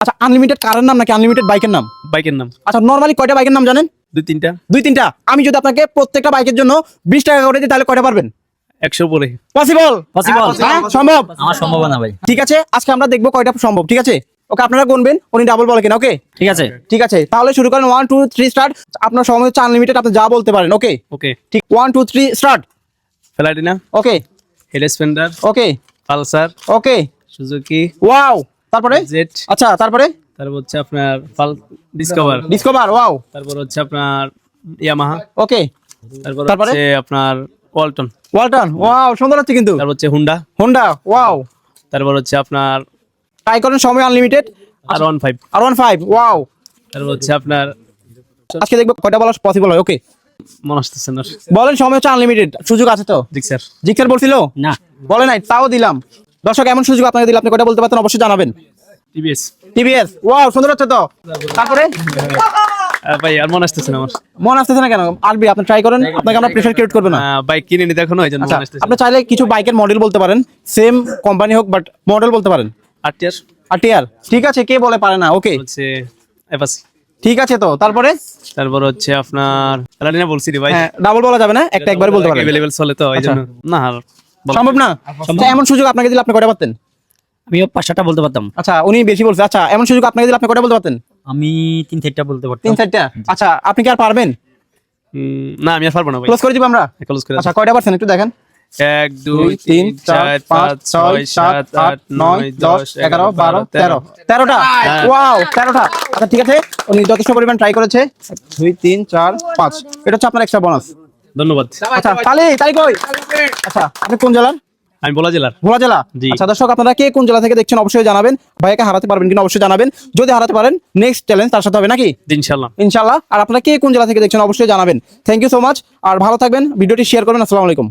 আচ্ছা, আনলিমিটেড কারের নাম নাকি আনলিমিটেড বাইকের নাম? বাইকের নাম। আচ্ছা, নরমালি কয়টা বাইকের নাম জানেন? 2-3টা। 2-3টা। আমি যদি আপনাকে প্রত্যেকটা বাইকের জন্য 20 টাকা করে দিই তাহলে কয়টা পারবেন? 100 পরে। পসিবল? সম্ভব? আমার সম্ভব না ভাই। ঠিক আছে, আজকে আমরা দেখবো কয়টা সম্ভব। ঠিক আছে, ওকে আপনারা গুনবেন, উনি ডাবল বলে কিনা। ওকে ঠিক আছে। ঠিক আছে, তাহলে শুরু করেন। 1 2 3 স্টার্ট। আপনার সময় হচ্ছে আনলিমিটেড, আপনি যা বলতে পারেন। ওকে ওকে। ঠিক, 1 2 3 স্টার্ট। প্লাটিনা, ওকে হেড স্প্লেন্ডার, ওকে পালসার, ওকে সুজুকি, ওয়াও। তারপরে জেট, আচ্ছা, তারপরে তারপর হচ্ছে আপনার ডিসকভার, ডিসকভার, ওয়াও। তারপর হচ্ছে আপনার ইয়ামাহা, ওকে, তারপর তারপরে? হচ্ছে আপনার ওয়ালটন, ওয়ালটন, ওয়াও, সুন্দর হচ্ছে কিন্তু। তারপর হচ্ছে হুন্ডা, হোন্ডা, ওয়াও। তারপর হচ্ছে আপনার ট্রাই করেন, সময় আনলিমিটেড। R15, R15, wow. তারপর হচ্ছে আপনার আজকে দেখবো কয়টা বলা পসিবল হয়। ওকে মনে আসতেছে না। বলেন, সময় হচ্ছে আনলিমিটেড, সুযোগ আছে তো? জিক্সার, জিক্সার বলছিল না। বলে নাই, তাও দিলাম। দর্শক, এমন সুযোগ আপনাকে দিলে আপনি কয়টা বলতে পারতেন? অবশ্যই জানাবেন। টিভিএস। টিভিএস, ওয়াও, সুন্দর হচ্ছে তো। তারপরে ভাই আর মনে আসতেছে না আমার। মন আসতেছে না কেন? আসবি, আপনি ট্রাই করেন, আপনাকে আমরা প্রেশার ক্রিয়েট করবো না। বাইক কিনে নিতে এখনো এই জন্য আচ্ছা, মনে আসতেছে। আপনি চাইলে কিছু বাইকের মডেল বলতে পারেন, সেম কোম্পানি হোক বাট মডেল বলতে পারেন। আরটিআর, আর টিয়ার, ঠিক আছে, কে বলে পারে না। ওকে হচ্ছে অ্যাপাচি, ঠিক আছে তো। তারপরে তারপর হচ্ছে আপনার প্লাটিনা বলছি রে ভাই। হ্যাঁ, ডাবল বলা যাবে না, একটা একবারই বলতে পারেন। अवेलेबल চলে তো এই জন্য না আর সম্ভব না? আচ্ছা, এমন সুযোগ আপনাকে দিলে আপনি কয়টা পারতেন? আমিও 5-7টা বলতে পারতাম। আচ্ছা, উনি বেশি বলছে। আচ্ছা, এমন সুযোগ আপনাকে দিলে আপনি কয়টা বলতে পারতেন? আমি 3-4টা বলতে পারতাম। 3-4টা। আচ্ছা, আপনি কি আর পারবেন? না আমি আর পারবো না ভাই। ক্লোজ করে দিব আমরা। ক্লোজ করে আচ্ছা, কয়টা পারছেন একটু দেখেন। 1 2 3 4 5 6 7 8 9 10 11 12 13 13টা, ওয়াও, 13টা। আচ্ছা, ঠিক আছে, উনি যথেষ্ট পরিমাণ ট্রাই করেছে। 2 3 4 5, এটা হচ্ছে আপনার এক্সট্রা বোনাস। ধন্যবাদ। আচ্ছা, তালি তালি কই? আচ্ছা, আপনি কোন জেলার? আমি বলা জেলার। ভোলা জেলা। জি। আচ্ছা, দর্শক, আপনারা কে কোন জেলা থেকে দেখছেন অবশ্যই জানাবেন। ভাইয়াকে হারাতে পারবেন কিনা অবশ্যই জানাবেন। যদি হারাতে পারেন, নেক্সট চ্যালেঞ্জ তার সাথে হবে নাকি? ইনশাআল্লাহ। ইনশাআল্লাহ। আর আপনারা কে কোন জেলা থেকে দেখছেন অবশ্যই জানাবেন। থ্যাংক ইউ সো মাচ, আর ভালো থাকবেন। ভিডিওটি শেয়ার করবেন। আসসালামু আলাইকুম।